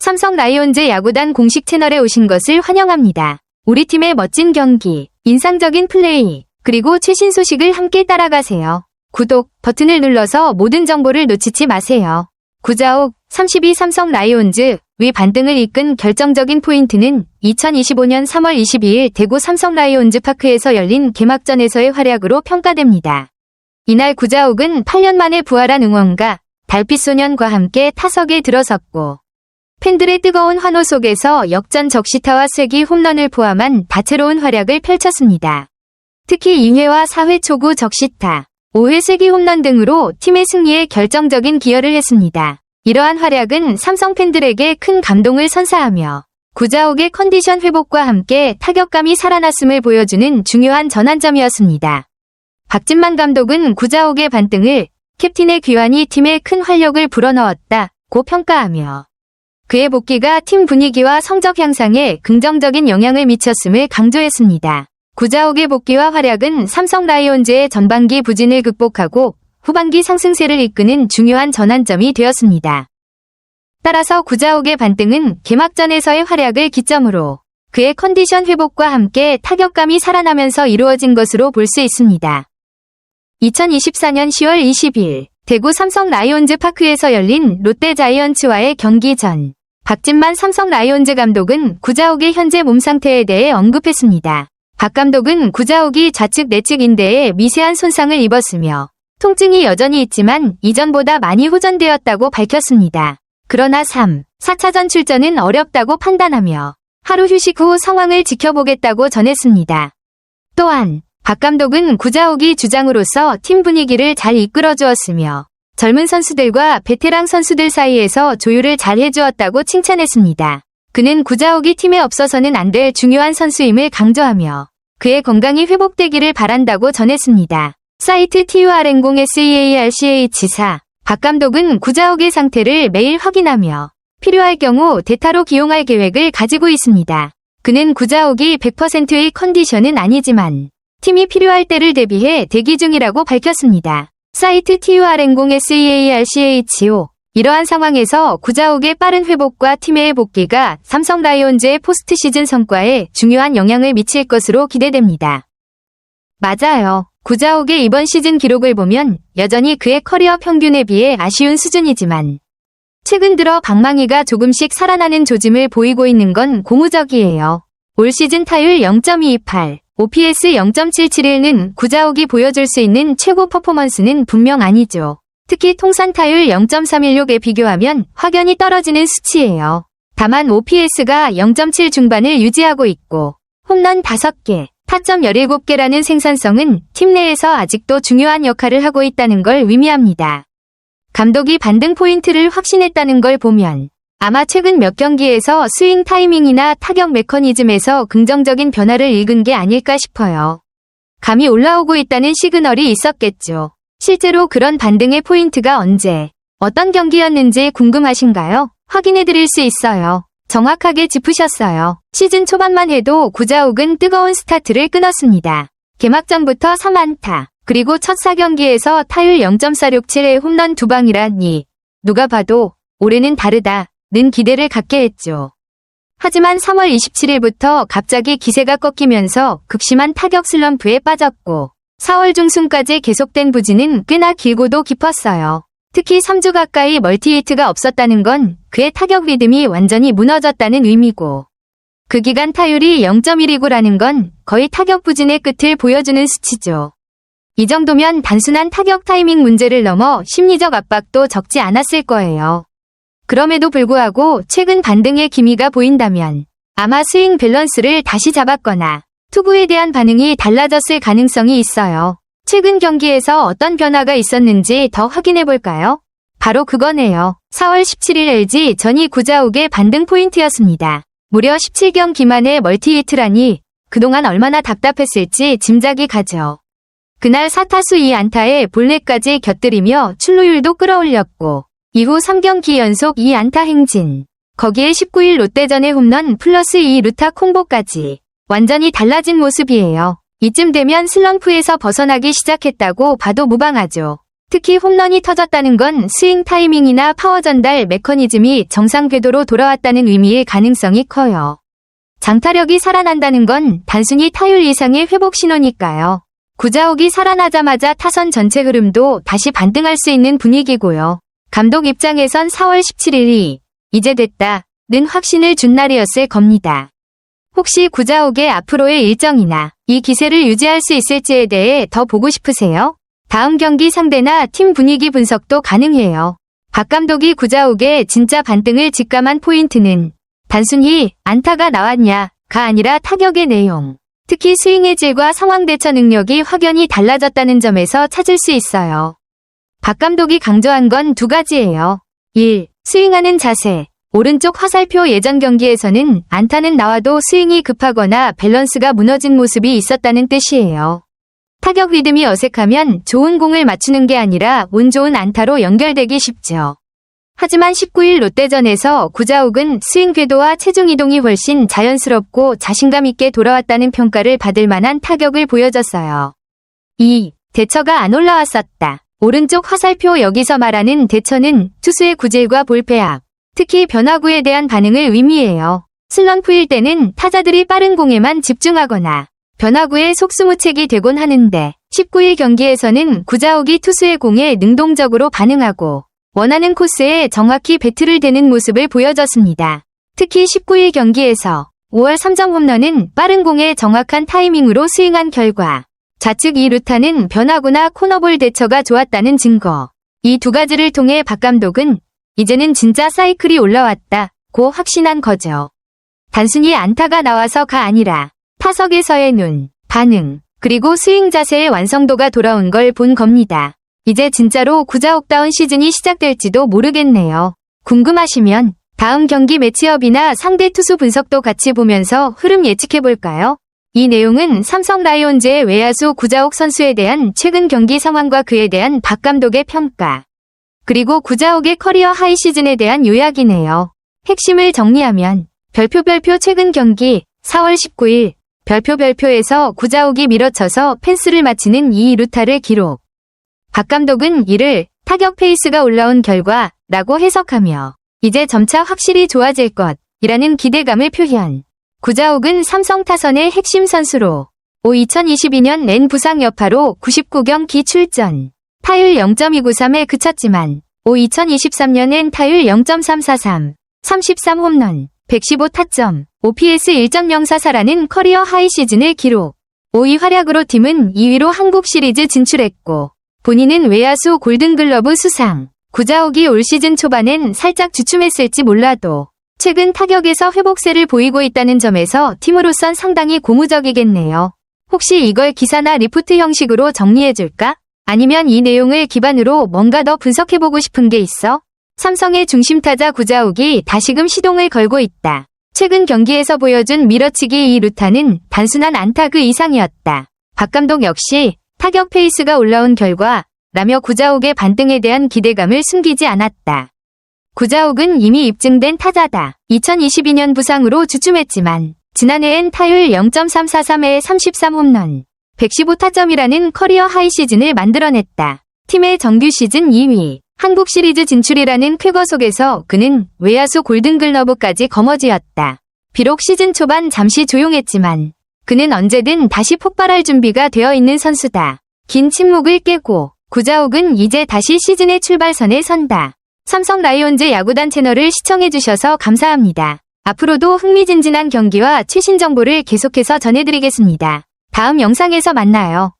삼성 라이온즈 야구단 공식 채널에 오신 것을 환영합니다. 우리 팀의 멋진 경기, 인상적인 플레이, 그리고 최신 소식을 함께 따라가세요. 구독 버튼을 눌러서 모든 정보를 놓치지 마세요. 구자욱 32 삼성 라이온즈 위 반등을 이끈 결정적인 포인트는 2025년 3월 22일 대구 삼성 라이온즈 파크에서 열린 개막전에서의 활약으로 평가됩니다. 이날 구자욱은 8년 만에 부활한 응원가 달빛소년과 함께 타석에 들어섰고 팬들의 뜨거운 환호 속에서 역전 적시타와 쐐기 홈런을 포함한 다채로운 활약을 펼쳤습니다. 특히 2회와 4회 초구 적시타, 5회 쐐기 홈런 등으로 팀의 승리에 결정적인 기여를 했습니다. 이러한 활약은 삼성 팬들에게 큰 감동을 선사하며 구자욱의 컨디션 회복과 함께 타격감이 살아났음을 보여주는 중요한 전환점이었습니다. 박진만 감독은 구자욱의 반등을 캡틴의 귀환이 팀에 큰 활력을 불어넣었다고 평가하며 그의 복귀가 팀 분위기와 성적 향상에 긍정적인 영향을 미쳤음을 강조했습니다. 구자욱의 복귀와 활약은 삼성 라이온즈의 전반기 부진을 극복하고 후반기 상승세를 이끄는 중요한 전환점이 되었습니다. 따라서 구자욱의 반등은 개막전에서의 활약을 기점으로 그의 컨디션 회복과 함께 타격감이 살아나면서 이루어진 것으로 볼 수 있습니다. 2024년 10월 20일 대구 삼성 라이온즈 파크에서 열린 롯데 자이언츠와의 경기 전 박진만 삼성 라이온즈 감독은 구자욱의 현재 몸 상태에 대해 언급했습니다. 박 감독은 구자욱이 좌측 내측 인대에 미세한 손상을 입었으며 통증이 여전히 있지만 이전보다 많이 호전되었다고 밝혔습니다. 그러나 3, 4차전 출전은 어렵다고 판단하며 하루 휴식 후 상황을 지켜보겠다고 전했습니다. 또한 박 감독은 구자욱이 주장으로서 팀 분위기를 잘 이끌어주었으며 젊은 선수들과 베테랑 선수들 사이에서 조율을 잘 해주었다고 칭찬했습니다. 그는 구자욱이 팀에 없어서는 안 될 중요한 선수임을 강조하며 그의 건강이 회복되기를 바란다고 전했습니다. 사이트 TUR00SEARCH4 박 감독은 구자욱의 상태를 매일 확인하며 필요할 경우 대타로 기용할 계획을 가지고 있습니다. 그는 구자욱이 100%의 컨디션은 아니지만 팀이 필요할 때를 대비해 대기 중이라고 밝혔습니다. 사이트 TUR00SEARCH5 이러한 상황에서 구자욱의 빠른 회복과 팀의 복귀가 삼성 라이온즈의 포스트 시즌 성과에 중요한 영향을 미칠 것으로 기대됩니다. 맞아요. 구자욱의 이번 시즌 기록을 보면 여전히 그의 커리어 평균에 비해 아쉬운 수준이지만 최근 들어 방망이가 조금씩 살아나는 조짐을 보이고 있는 건 고무적이에요. 올 시즌 타율 0.228, OPS 0.771는 구자욱이 보여줄 수 있는 최고 퍼포먼스는 분명 아니죠. 특히 통산 타율 0.316에 비교하면 확연히 떨어지는 수치예요. 다만 OPS가 0.7 중반을 유지하고 있고 홈런 5개, 타점 17개라는 생산성은 팀 내에서 아직도 중요한 역할을 하고 있다는 걸 의미합니다. 감독이 반등 포인트를 확신했다는 걸 보면 아마 최근 몇 경기에서 스윙 타이밍이나 타격 메커니즘에서 긍정적인 변화를 읽은 게 아닐까 싶어요. 감이 올라오고 있다는 시그널이 있었겠죠. 실제로 그런 반등의 포인트가 언제, 어떤 경기였는지 궁금하신가요? 확인해드릴 수 있어요. 정확하게 짚으셨어요. 시즌 초반만 해도 구자욱은 뜨거운 스타트를 끊었습니다. 개막전부터 3안타, 그리고 첫 4경기에서 타율 0.467의 홈런 2방이라니 누가 봐도 올해는 다르다 는 기대를 갖게 했죠. 하지만 3월 27일부터 갑자기 기세가 꺾이면서 극심한 타격 슬럼프에 빠졌고 4월 중순까지 계속된 부진은 꽤나 길고도 깊었어요. 특히 3주 가까이 멀티히트가 없었다는 건 그의 타격 리듬이 완전히 무너졌다는 의미고 그 기간 타율이 0.129라는 건 거의 타격 부진의 끝을 보여주는 수치죠. 이 정도면 단순한 타격 타이밍 문제를 넘어 심리적 압박도 적지 않았을 거예요. 그럼에도 불구하고 최근 반등의 기미가 보인다면 아마 스윙 밸런스를 다시 잡았거나 투구에 대한 반응이 달라졌을 가능성이 있어요. 최근 경기에서 어떤 변화가 있었는지 더 확인해 볼까요? 바로 그거네요. 4월 17일 LG 전이 구자욱의 반등 포인트였습니다. 무려 17경기 만에 멀티히트라니 그동안 얼마나 답답했을지 짐작이 가죠. 그날 4타수 2안타에 볼넷까지 곁들이며 출루율도 끌어올렸고 이후 3경기 연속 2안타 행진. 거기에 19일 롯데전의 홈런 플러스 2루타 콤보까지. 완전히 달라진 모습이에요. 이쯤 되면 슬럼프에서 벗어나기 시작했다고 봐도 무방하죠. 특히 홈런이 터졌다는 건 스윙 타이밍이나 파워 전달 메커니즘이 정상 궤도로 돌아왔다는 의미일 가능성이 커요. 장타력이 살아난다는 건 단순히 타율 이상의 회복 신호니까요. 구자욱이 살아나자마자 타선 전체 흐름도 다시 반등할 수 있는 분위기고요. 감독 입장에선 4월 17일이 이제 됐다는 확신을 준 날이었을 겁니다. 혹시 구자욱의 앞으로의 일정이나 이 기세를 유지할 수 있을지에 대해 더 보고 싶으세요? 다음 경기 상대나 팀 분위기 분석도 가능해요. 박 감독이 구자욱의 진짜 반등을 직감한 포인트는 단순히 안타가 나왔냐가 아니라 타격의 내용, 특히 스윙의 질과 상황 대처 능력이 확연히 달라졌다는 점에서 찾을 수 있어요. 박 감독이 강조한 건 두 가지예요. 1. 스윙하는 자세. 오른쪽 화살표 예전 경기에서는 안타는 나와도 스윙이 급하거나 밸런스가 무너진 모습이 있었다는 뜻이에요. 타격 리듬이 어색하면 좋은 공을 맞추는 게 아니라 운 좋은 안타로 연결되기 쉽죠. 하지만 19일 롯데전에서 구자욱은 스윙 궤도와 체중 이동이 훨씬 자연스럽고 자신감 있게 돌아왔다는 평가를 받을 만한 타격을 보여줬어요. 2. 대처가 안 올라왔었다. 오른쪽 화살표 여기서 말하는 대처는 투수의 구질과 볼 배합, 특히 변화구에 대한 반응을 의미해요. 슬럼프일 때는 타자들이 빠른 공에만 집중하거나 변화구에 속수무책이 되곤 하는데 19일 경기에서는 구자욱이 투수의 공에 능동적으로 반응하고 원하는 코스에 정확히 배트를 대는 모습을 보여줬습니다. 특히 19일 경기에서 5월 3점 홈런은 빠른 공에 정확한 타이밍으로 스윙한 결과 좌측 2루타는 변화구나 코너볼 대처가 좋았다는 증거. 이 두 가지를 통해 박 감독은 이제는 진짜 사이클이 올라왔다고 확신한 거죠. 단순히 안타가 나와서가 아니라 타석에서의 눈, 반응, 그리고 스윙 자세의 완성도가 돌아온 걸 본 겁니다. 이제 진짜로 구자욱다운 시즌이 시작될지도 모르겠네요. 궁금하시면 다음 경기 매치업이나 상대 투수 분석도 같이 보면서 흐름 예측해볼까요? 이 내용은 삼성 라이온즈의 외야수 구자욱 선수에 대한 최근 경기 상황과 그에 대한 박 감독의 평가, 그리고 구자욱의 커리어 하이 시즌에 대한 요약이네요. 핵심을 정리하면 별표 최근 경기 4월 19일 별표에서 구자욱이 밀어쳐서 펜스를 마치는 2루타를 기록. 박 감독은 이를 타격 페이스가 올라온 결과라고 해석하며 이제 점차 확실히 좋아질 것이라는 기대감을 표현. 구자욱은 삼성 타선의 핵심 선수로 2022년 N 부상 여파로 99경기 출전, 타율 0.293에 그쳤지만 2023년엔 타율 0.343, 33홈런, 115타점, OPS 1.044라는 커리어 하이 시즌을 기록. 5위 활약으로 팀은 2위로 한국 시리즈 진출했고 본인은 외야수 골든글러브 수상. 구자욱이 올 시즌 초반엔 살짝 주춤했을지 몰라도 최근 타격에서 회복세를 보이고 있다는 점에서 팀으로선 상당히 고무적이겠네요. 혹시 이걸 기사나 리포트 형식으로 정리해줄까? 아니면 이 내용을 기반으로 뭔가 더 분석해보고 싶은 게 있어? 삼성의 중심타자 구자욱이 다시금 시동을 걸고 있다. 최근 경기에서 보여준 밀어치기 2루타는 단순한 안타 그 이상이었다. 박 감독 역시 타격 페이스가 올라온 결과라며 구자욱의 반등에 대한 기대감을 숨기지 않았다. 구자욱은 이미 입증된 타자다. 2022년 부상으로 주춤했지만 지난해엔 타율 0.343에 33홈런, 115타점이라는 커리어 하이 시즌을 만들어냈다. 팀의 정규 시즌 2위, 한국 시리즈 진출이라는 쾌거 속에서 그는 외야수 골든글러브까지 거머쥐었다. 비록 시즌 초반 잠시 조용했지만 그는 언제든 다시 폭발할 준비가 되어 있는 선수다. 긴 침묵을 깨고 구자욱은 이제 다시 시즌의 출발선에 선다. 삼성 라이온즈 야구단 채널을 시청해주셔서 감사합니다. 앞으로도 흥미진진한 경기와 최신 정보를 계속해서 전해드리겠습니다. 다음 영상에서 만나요.